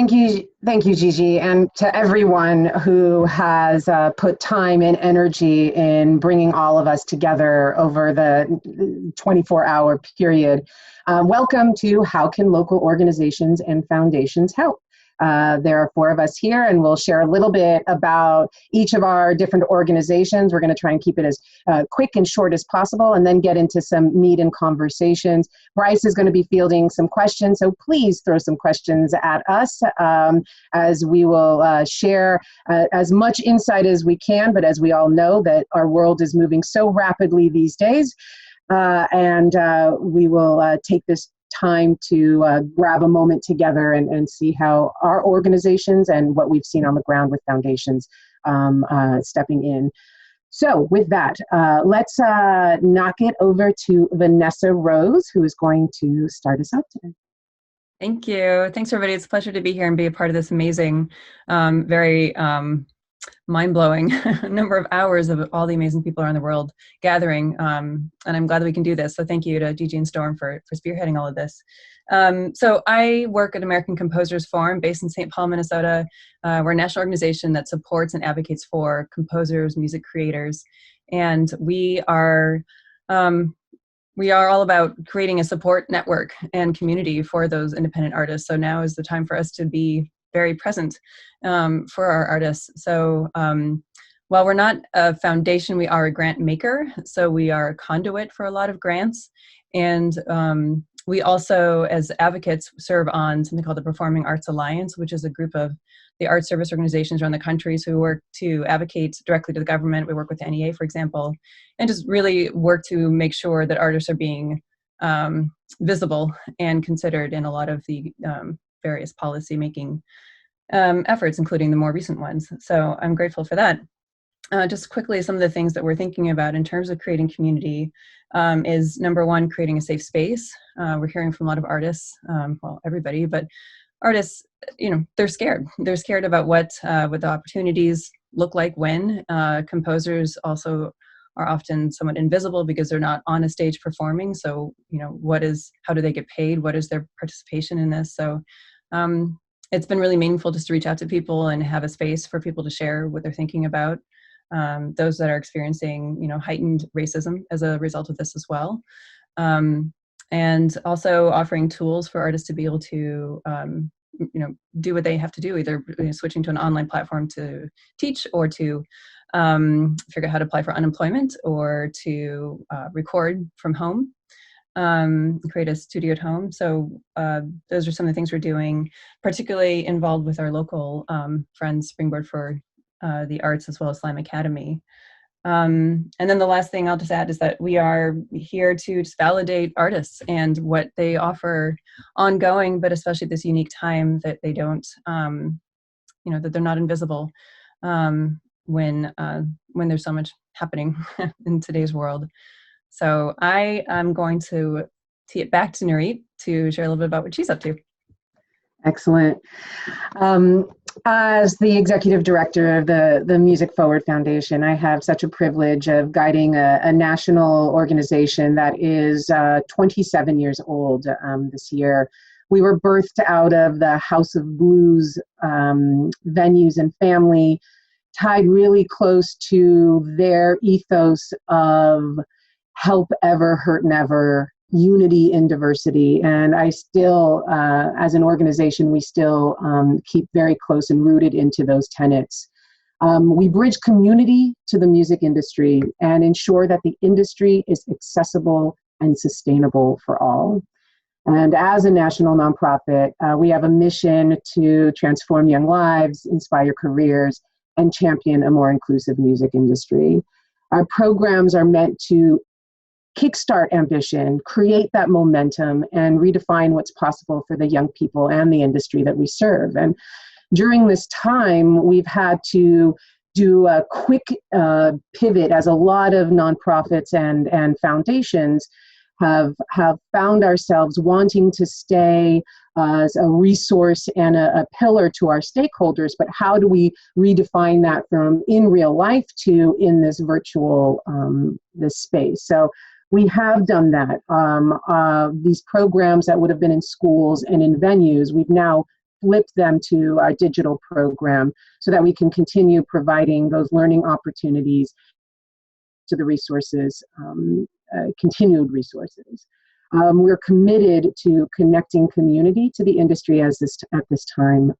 Thank you, Gigi, and to everyone who has put time and energy in bringing all of us together over the 24-hour period. Welcome to How Can Local Organizations and Foundations Help? There are four of us here, and we'll share a little bit about each of our different organizations. We're going to try and keep it as quick and short as possible, and then get into some meat and conversations. Bryce is going to be fielding some questions, so please throw some questions at us as we will share as much insight as we can, but as we all know that our world is moving so rapidly these days, and we will take this time to grab a moment together and see how our organizations and what we've seen on the ground with foundations stepping in. So with that, let's knock it over to Vanessa Rose, who is going to start us out today. Thank you. Thanks, everybody. It's a pleasure to be here and be a part of this amazing, very mind-blowing number of hours of all the amazing people around the world gathering. And I'm glad that we can do this. So thank you to Gigi and Storm for spearheading all of this. So I work at American Composers Forum based in St. Paul, Minnesota. We're a national organization that supports and advocates for composers, music creators. And we are all about creating a support network and community for those independent artists. So now is the time for us to be very present for our artists. So while we're not a foundation, we are a grant maker. So we are a conduit for a lot of grants. And we also, as advocates, serve on something called the Performing Arts Alliance, which is a group of the art service organizations around the countries who work to advocate directly to the government. We work with the NEA, for example, and just really work to make sure that artists are being visible and considered in a lot of the various policy making efforts, including the more recent ones. So I'm grateful for that. Just quickly, some of the things that we're thinking about in terms of creating community is, number one, creating a safe space. We're hearing from a lot of artists, well, everybody, but artists, they're scared. They're scared about what the opportunities look like when. Composers also are often somewhat invisible because they're not on a stage performing. So, how do they get paid? What is their participation in this? So it's been really meaningful just to reach out to people and have a space for people to share what they're thinking about. Those that are experiencing, heightened racism as a result of this as well. And also offering tools for artists to be able to, do what they have to do, either switching to an online platform to teach or to figure out how to apply for unemployment or to record from home, create a studio at home. So those are some of the things we're doing, particularly involved with our local friends, Springboard for the Arts, as well as Slime Academy. And then the last thing I'll just add is that we are here to just validate artists and what they offer ongoing, but especially at this unique time, that they don't, that they're not invisible when there's so much happening in today's world. So I am going to tee it back to Nurit to share a little bit about what she's up to. Excellent. As the executive director of the Music Forward Foundation, I have such a privilege of guiding a national organization that is 27 years old this year. We were birthed out of the House of Blues venues and family, tied really close to their ethos of help ever, hurt never, unity in diversity. And I still, as an organization, we still keep very close and rooted into those tenets. We bridge community to the music industry and ensure that the industry is accessible and sustainable for all. And as a national nonprofit, we have a mission to transform young lives, inspire careers, and champion a more inclusive music industry. Our programs are meant to kickstart ambition, create that momentum, and redefine what's possible for the young people and the industry that we serve. And during this time, we've had to do a quick pivot, as a lot of nonprofits and foundations have found ourselves wanting to stay as a resource and a pillar to our stakeholders, but how do we redefine that from in real life to in this virtual this space? So we have done that. These programs that would have been in schools and in venues, we've now flip them to a digital program so that we can continue providing those learning opportunities to the resources, continued resources. We're committed to connecting community to the industry at this time.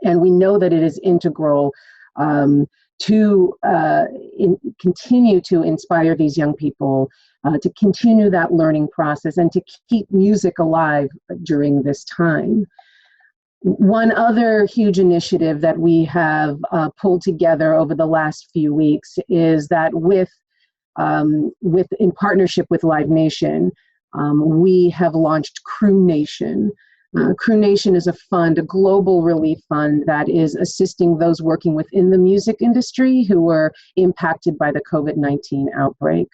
And we know that it is integral to continue to inspire these young people, to continue that learning process and to keep music alive during this time. One other huge initiative that we have pulled together over the last few weeks is that in partnership with Live Nation, we have launched Crew Nation. Crew Nation is a global relief fund that is assisting those working within the music industry who were impacted by the COVID-19 outbreak.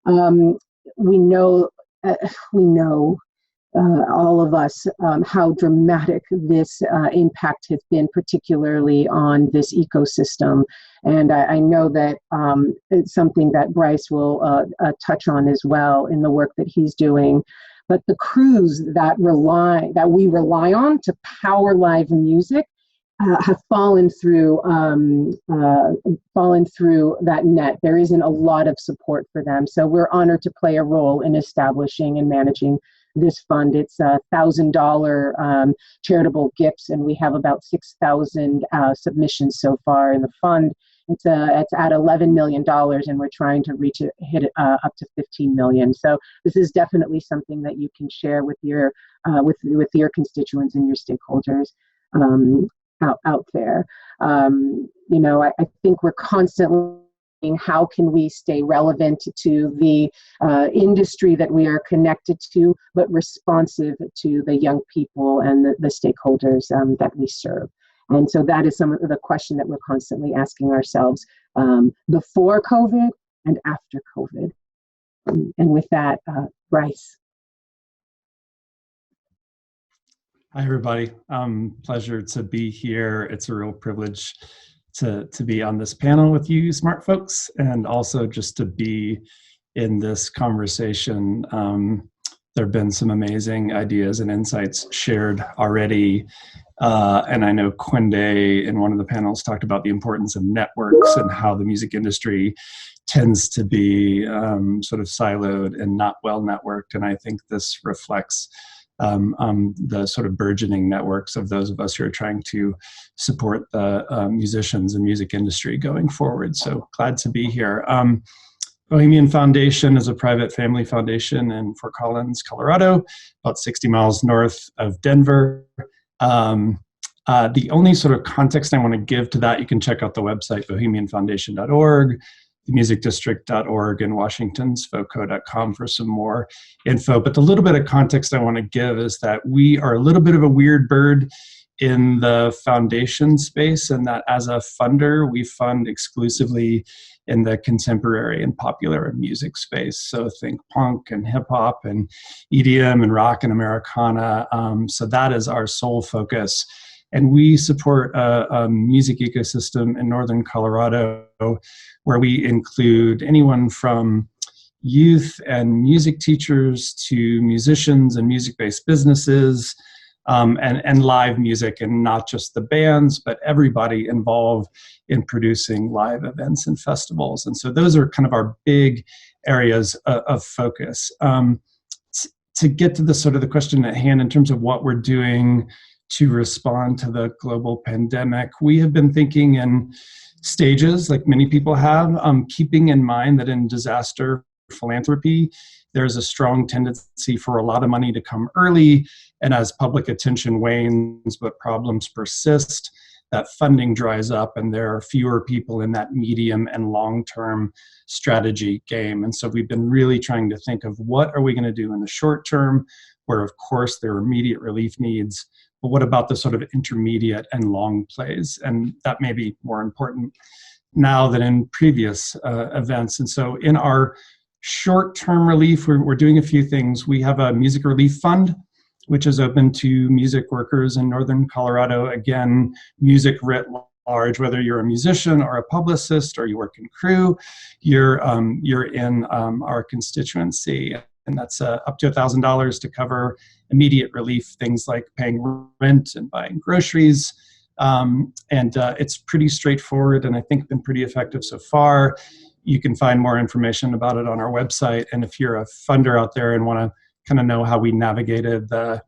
We know, all of us, how dramatic this impact has been, particularly on this ecosystem. And I know that it's something that Bryce will touch on as well in the work that he's doing. But the crews that we rely on to power live music have fallen through that net. There isn't a lot of support for them. So we're honored to play a role in establishing and managing this fund. It's $1,000 charitable gifts, and we have about 6,000 submissions so far in the fund. It's at $11 million, and we're trying to hit it up to $15 million. So this is definitely something that you can share with your constituents and your stakeholders out there. I think we're constantly, how can we stay relevant to the industry that we are connected to, but responsive to the young people and the stakeholders that we serve. And so that is some of the question that we're constantly asking ourselves before COVID and after COVID. And with that, Bryce. Hi, everybody. Pleasure to be here. It's a real privilege to be on this panel with you smart folks, and also just to be in this conversation. There have been some amazing ideas and insights shared already. And I know Quinde in one of the panels talked about the importance of networks and how the music industry tends to be sort of siloed and not well networked. And I think this reflects the sort of burgeoning networks of those of us who are trying to support the musicians and music industry going forward. So glad to be here. Bohemian Foundation is a private family foundation in Fort Collins, Colorado, about 60 miles north of Denver. The only sort of context I want to give to that, you can check out the website, bohemianfoundation.org, themusicdistrict.org, and washingtonsfoco.com for some more info. But the little bit of context I want to give is that we are a little bit of a weird bird in the foundation space, and that as a funder, we fund exclusively in the contemporary and popular music space. So think punk and hip hop and EDM and rock and Americana. So that is our sole focus. And we support a music ecosystem in northern Colorado where we include anyone from youth and music teachers to musicians and music-based businesses, and live music, and not just the bands, but everybody involved in producing live events and festivals. And so those are kind of our big areas of focus. To get to the sort of the question at hand in terms of what we're doing to respond to the global pandemic, we have been thinking in stages, like many people have, keeping in mind that in disaster philanthropy, there's a strong tendency for a lot of money to come early, and as public attention wanes but problems persist, that funding dries up and there are fewer people in that medium and long-term strategy game. And so we've been really trying to think of what are we going to do in the short term, where of course there are immediate relief needs, but what about the sort of intermediate and long plays? And that may be more important now than in previous events. And so in our short-term relief, we're doing a few things. We have a music relief fund, which is open to music workers in northern Colorado. Again, music writ large, whether you're a musician or a publicist or you work in crew, you're in our constituency. and that's up to $1,000 to cover immediate relief, things like paying rent and buying groceries. It's pretty straightforward, and I think been pretty effective so far. You can find more information about it on our website. And if you're a funder out there and want to kind of know how we navigated the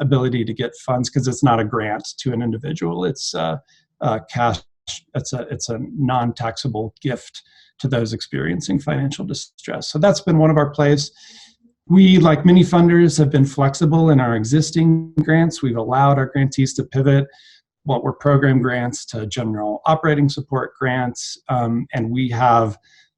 ability to get funds, because it's not a grant to an individual, it's cash. It's a non-taxable gift to those experiencing financial distress. So that's been one of our plays. We, like many funders, have been flexible in our existing grants. We've allowed our grantees to pivot what were program grants to general operating support grants. And we have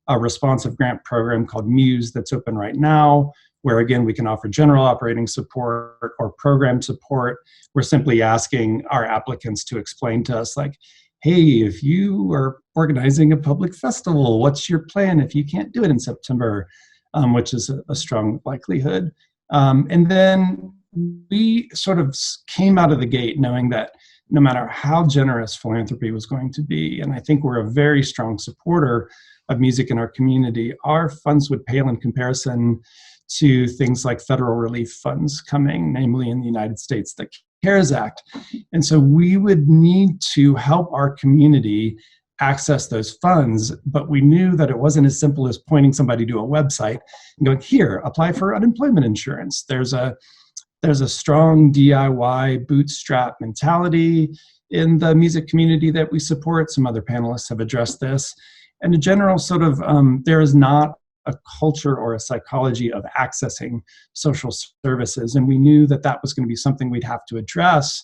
a responsive grant program called Muse that's open right now, where again, we can offer general operating support or program support. We're simply asking our applicants to explain to us, like, hey, if you are organizing a public festival, what's your plan if you can't do it in September, which is a strong likelihood. And then we sort of came out of the gate knowing that no matter how generous philanthropy was going to be, and I think we're a very strong supporter of music in our community, our funds would pale in comparison to things like federal relief funds coming, namely in the United States, the CARES Act. And so we would need to help our community access those funds, but we knew that it wasn't as simple as pointing somebody to a website and going, here, apply for unemployment insurance. There's a strong DIY bootstrap mentality in the music community that we support. Some other panelists have addressed this. And in general, sort of, there is not a culture or a psychology of accessing social services. And we knew that that was going to be something we'd have to address,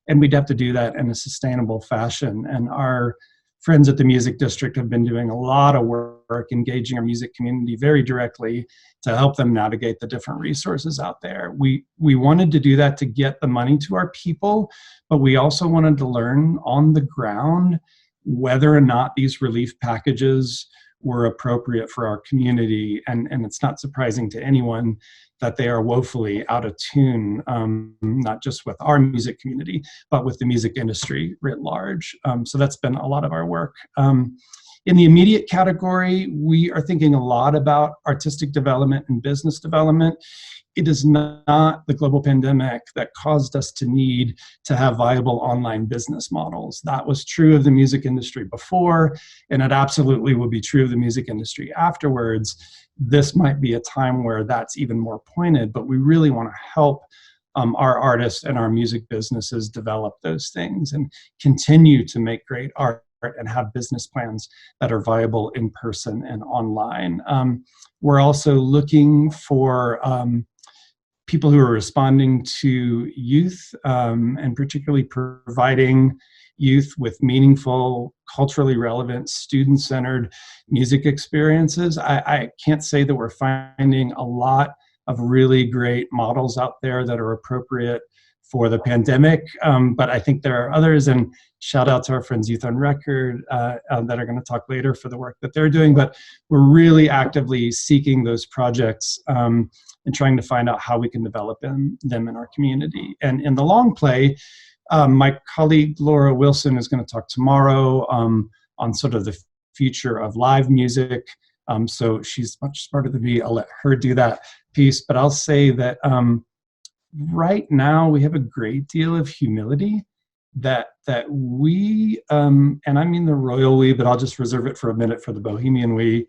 and we'd have to do that in a sustainable fashion. And our friends at the Music District have been doing a lot of work engaging our music community very directly to help them navigate the different resources out there. We wanted to do that to get the money to our people, but we also wanted to learn on the ground whether or not these relief packages were appropriate for our community. And it's not surprising to anyone that they are woefully out of tune, not just with our music community, but with the music industry writ large. So that's been a lot of our work. In the immediate category, we are thinking a lot about artistic development and business development. It is not the global pandemic that caused us to need to have viable online business models. That was true of the music industry before, and it absolutely will be true of the music industry afterwards. This might be a time where that's even more pointed, but we really want to help our artists and our music businesses develop those things and continue to make great art and have business plans that are viable in person and online. We're also looking for people who are responding to youth, and particularly providing youth with meaningful, culturally relevant, student-centered music experiences. I can't say that we're finding a lot of really great models out there that are appropriate for the pandemic, but I think there are others, and shout out to our friends Youth on Record that are going to talk later for the work that they're doing, but we're really actively seeking those projects and trying to find out how we can develop them in our community. And in the long play, my colleague Laura Wilson is going to talk tomorrow on sort of the future of live music. So she's much smarter than me. I'll let her do that piece, but I'll say that right now we have a great deal of humility that we, and I mean the royal we, but I'll just reserve it for a minute for the Bohemian we,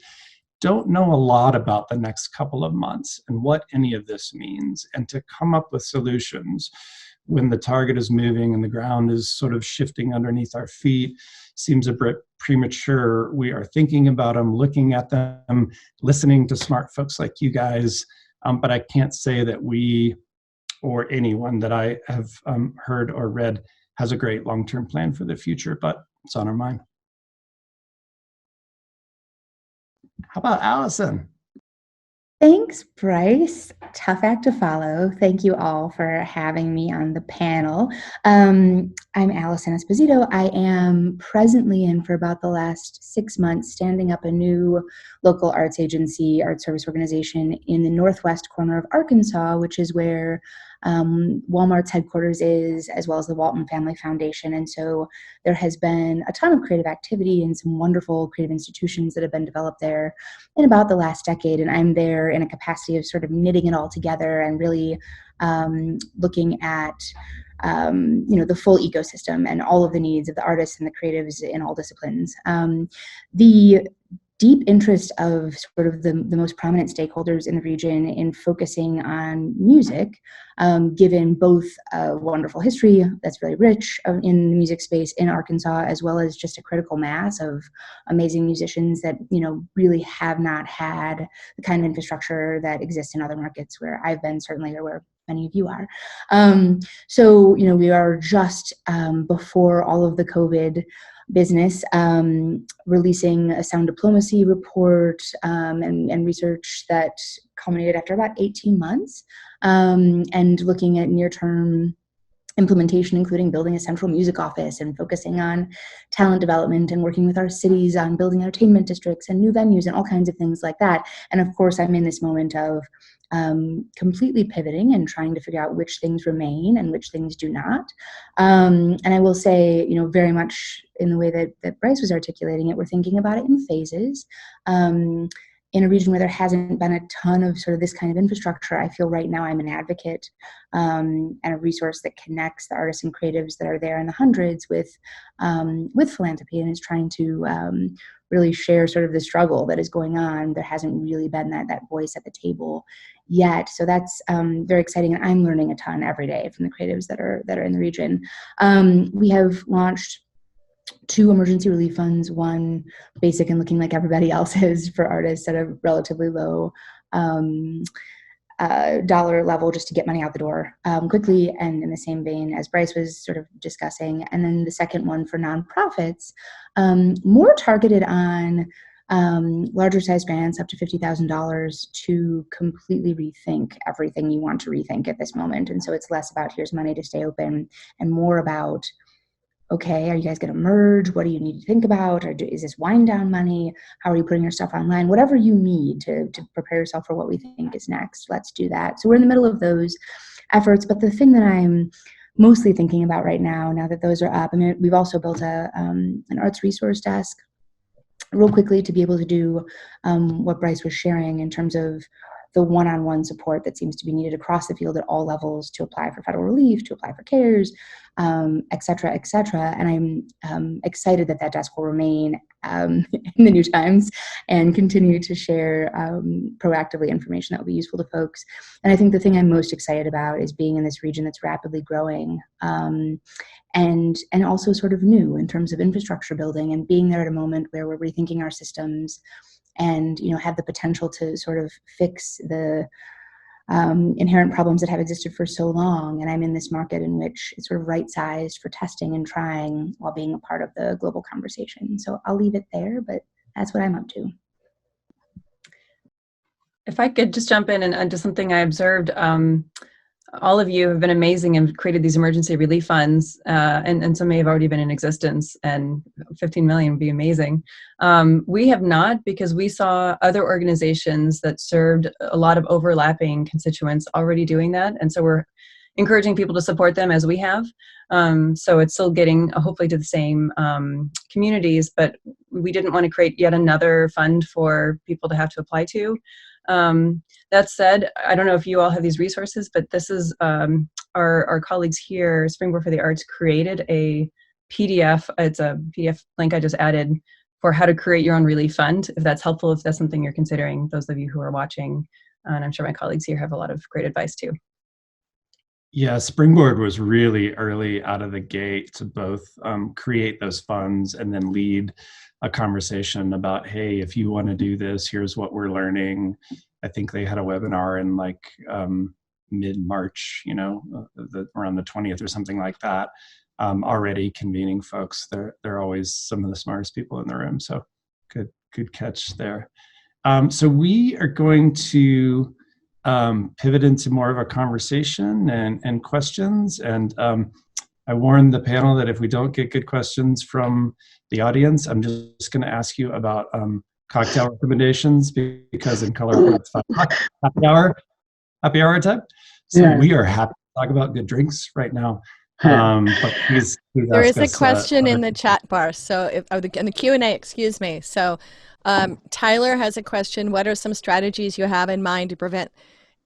don't know a lot about the next couple of months and what any of this means, and to come up with solutions when the target is moving and the ground is sort of shifting underneath our feet seems a bit premature. We are thinking about them, looking at them, listening to smart folks like you guys, but I can't say that we or anyone that I have heard or read has a great long-term plan for the future, but it's on our mind. How about Allyson? Thanks, Bryce. Tough act to follow. Thank you all for having me on the panel. I'm Alison Esposito. I am presently and for about the last 6 months standing up a new local arts agency, art service organization in the northwest corner of Arkansas, which is where Walmart's headquarters is, as well as the Walton Family Foundation. And so there has been a ton of creative activity and some wonderful creative institutions that have been developed there in about the last decade. And I'm there in a capacity of sort of knitting it all together and really looking at the full ecosystem and all of the needs of the artists and the creatives in all disciplines. The deep interest of sort of the most prominent stakeholders in the region in focusing on music, given both a wonderful history that's really rich in the music space in Arkansas, as well as just a critical mass of amazing musicians that, really have not had the kind of infrastructure that exists in other markets where I've been, certainly, or where many of you are. So, we are just before all of the COVID business, releasing a sound diplomacy report and research that culminated after about 18 months, and looking at near-term implementation, including building a central music office and focusing on talent development and working with our cities on building entertainment districts and new venues and all kinds of things like that. And of course, I'm in this moment of completely pivoting and trying to figure out which things remain and which things do not. And I will say, very much in the way that Bryce was articulating it, we're thinking about it in phases. In a region where there hasn't been a ton of sort of this kind of infrastructure, I feel right now I'm an advocate and a resource that connects the artists and creatives that are there in the hundreds with philanthropy, and is trying to really share sort of the struggle that is going on. There hasn't really been that voice at the table yet. So that's very exciting. And I'm learning a ton every day from the creatives that are in the region. We have launched 2 emergency relief funds, one basic and looking like everybody else's for artists at a relatively low dollar level, just to get money out the door quickly, and in the same vein as Bryce was sort of discussing. And then the second one for nonprofits, more targeted on larger size grants up to $50,000 to completely rethink everything you want to rethink at this moment. And so it's less about here's money to stay open and more about, okay, are you guys going to merge? What do you need to think about? Or is this wind down money? How are you putting your stuff online? Whatever you need to prepare yourself for what we think is next, let's do that. So we're in the middle of those efforts. But the thing that I'm mostly thinking about right now that those are up, we've also built an arts resource desk real quickly to be able to do what Bryce was sharing in terms of the one-on-one support that seems to be needed across the field at all levels to apply for federal relief, to apply for CARES, et cetera, et cetera. And I'm excited that desk will remain in the New Times and continue to share proactively information that will be useful to folks. And I think the thing I'm most excited about is being in this region that's rapidly growing and also sort of new in terms of infrastructure building, and being there at a moment where we're rethinking our systems and have the potential to sort of fix the inherent problems that have existed for so long. And I'm in this market in which it's sort of right-sized for testing and trying while being a part of the global conversation. So I'll leave it there, but that's what I'm up to. If I could just jump in and just something I observed, all of you have been amazing and created these emergency relief funds, and some may have already been in existence, and 15 million would be amazing. We have not, because we saw other organizations that served a lot of overlapping constituents already doing that, and so we're encouraging people to support them as we have. So it's still getting hopefully to the same communities, but we didn't want to create yet another fund for people to have to apply to. That said, I don't know if you all have these resources, but this is our colleagues here, Springboard for the Arts, created a PDF. It's a PDF link I just added for how to create your own relief fund, if that's helpful, if that's something you're considering, those of you who are watching. And I'm sure my colleagues here have a lot of great advice too. Yeah, Springboard was really early out of the gate to both create those funds and then lead a conversation about, hey, if you want to do this, here's what we're learning. I think they had a webinar in like mid-March, around the 20th or something like that, already convening folks. They're always some of the smartest people in the room, so good catch there. So we are going to pivot into more of a conversation and questions. And I warned the panel that if we don't get good questions from the audience, I'm just going to ask you about cocktail recommendations, because in color it's fun. Happy hour time. So yeah. We are happy to talk about good drinks right now. But please there ask is a us, question in the chat bar. So in the Q&A, excuse me. So Tyler has a question. What are some strategies you have in mind to prevent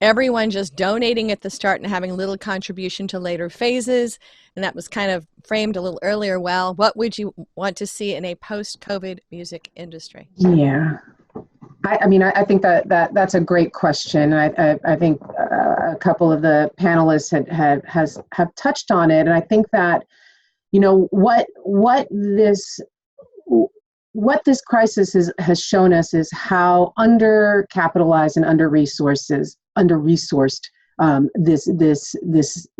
everyone just donating at the start and having little contribution to later phases? And that was kind of framed a little earlier. Well, what would you want to see in a post-COVID music industry? Yeah. I mean, I think that's a great question. I think a couple of the panelists have touched on it, and I think that, you know, what this crisis has shown us is how undercapitalized and under-resourced this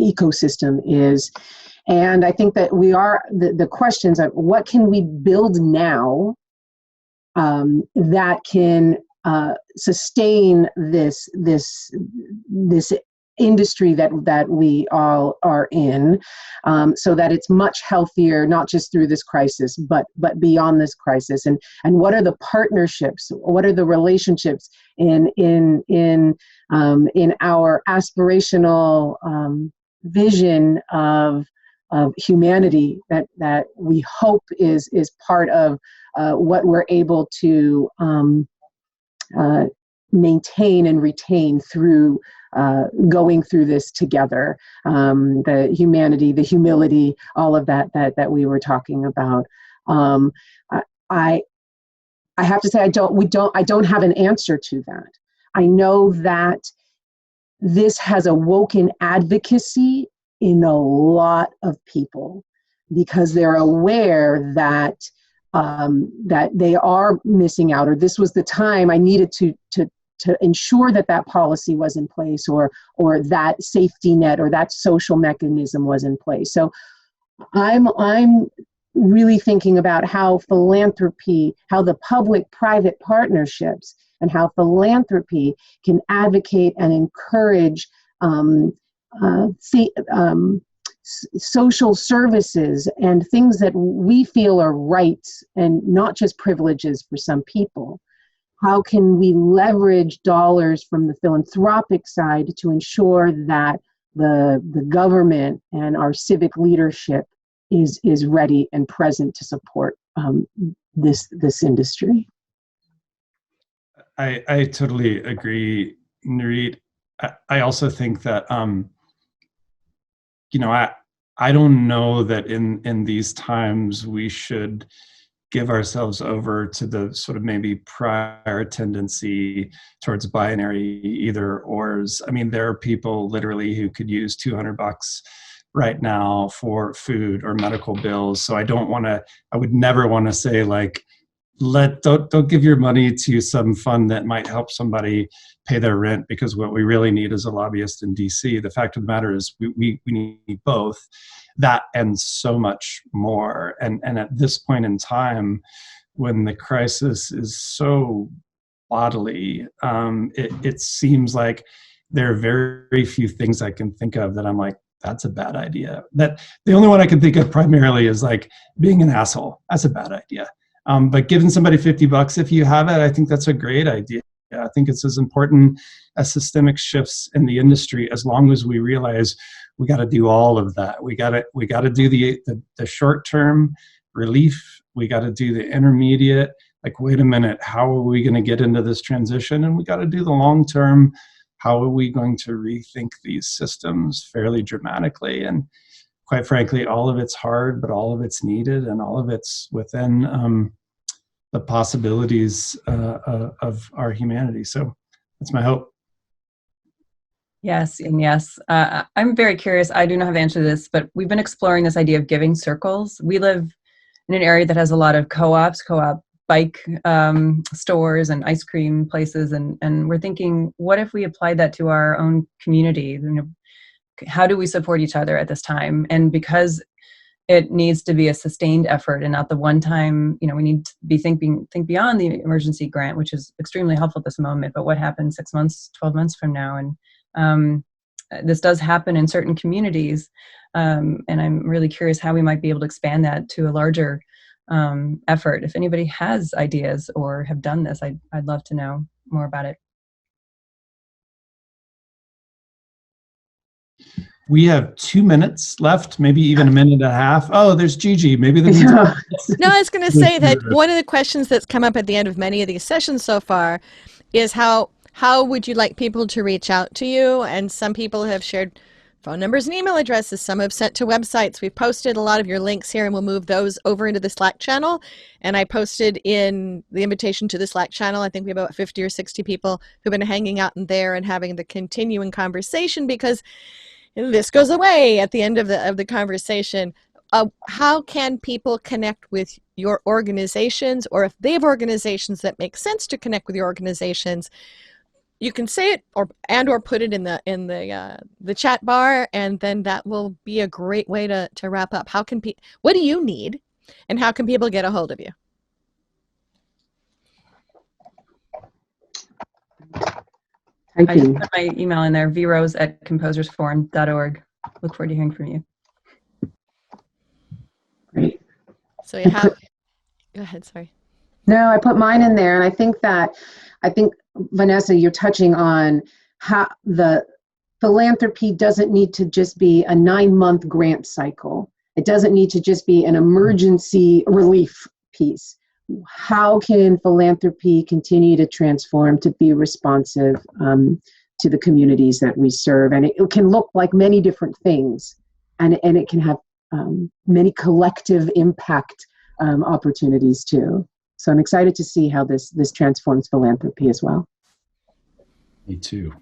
ecosystem is. And I think that the questions of what can we build now that can sustain this industry that we all are in, so that it's much healthier, not just through this crisis, but beyond this crisis. And what are the partnerships? What are the relationships in our aspirational vision of humanity that we hope is part of what we're able to maintain and retain through going through this together. The humanity, the humility, all of that we were talking about. I have to say I don't have an answer to that. I know that this has awoken advocacy in a lot of people because they're aware that that they are missing out, or this was the time I needed to ensure that policy was in place, or that safety net or that social mechanism was in place. So I'm really thinking about how philanthropy, how the public-private partnerships, and how philanthropy can advocate and encourage social services and things that we feel are rights and not just privileges for some people. How can we leverage dollars from the philanthropic side to ensure that the government and our civic leadership is ready and present to support this industry? I totally agree, Nurit. I also think that you know, I don't know that in these times we should give ourselves over to the sort of maybe prior tendency towards binary either ors. I mean, there are people literally who could use $200 right now for food or medical bills. So I would never want to say like, don't give your money to some fund that might help somebody pay their rent, because what we really need is a lobbyist in DC. The fact of the matter is we need both that and so much more. And at this point in time, when the crisis is so bodily, it seems like there are very few things I can think of that I'm like, that's a bad idea. That the only one I can think of primarily is like being an asshole. That's a bad idea. But giving somebody $50 if you have it, I think that's a great idea. I think it's as important as systemic shifts in the industry, as long as we realize we got to do all of that. We got to do the short-term relief. We got to do the intermediate. Like, wait a minute, how are we going to get into this transition? And we got to do the long-term. How are we going to rethink these systems fairly dramatically? And quite frankly, all of it's hard, but all of it's needed, and all of it's within the possibilities of our humanity. So that's my hope. Yes, and yes. I'm very curious. I do not have the answer to this, but we've been exploring this idea of giving circles. We live in an area that has a lot of co-op bike stores and ice cream places, and we're thinking, what if we applied that to our own community? You know, how do we support each other at this time? And because it needs to be a sustained effort and not the one time, you know, we need to be think beyond the emergency grant, which is extremely helpful at this moment, but what happens 6 months, 12 months from now? And this does happen in certain communities. And I'm really curious how we might be able to expand that to a larger effort. If anybody has ideas or have done this, I'd love to know more about it. We have 2 minutes left, maybe even a minute and a half. Oh, there's Gigi. Maybe the No, I was going to say that one of the questions that's come up at the end of many of these sessions so far is how would you like people to reach out to you? And some people have shared phone numbers and email addresses. Some have sent to websites. We've posted a lot of your links here, and we'll move those over into the Slack channel. And I posted in the invitation to the Slack channel. I think we have about 50 or 60 people who've been hanging out in there and having the continuing conversation, because this goes away at the end of the conversation. How can people connect with your organizations, or if they have organizations that make sense to connect with your organizations? You can say it or put it in the chat bar, and then that will be a great way to wrap up. What do you need, and how can people get a hold of you? I just put my email in there, vrose@composersforum.org. Look forward to hearing from you. Great. So you have, go ahead, sorry. No, I put mine in there, and I think Vanessa, you're touching on how the philanthropy doesn't need to just be a 9-month grant cycle. It doesn't need to just be an emergency relief piece. How can philanthropy continue to transform to be responsive to the communities that we serve? And it can look like many different things, and it can have many collective impact opportunities too. So I'm excited to see how this transforms philanthropy as well. Me too.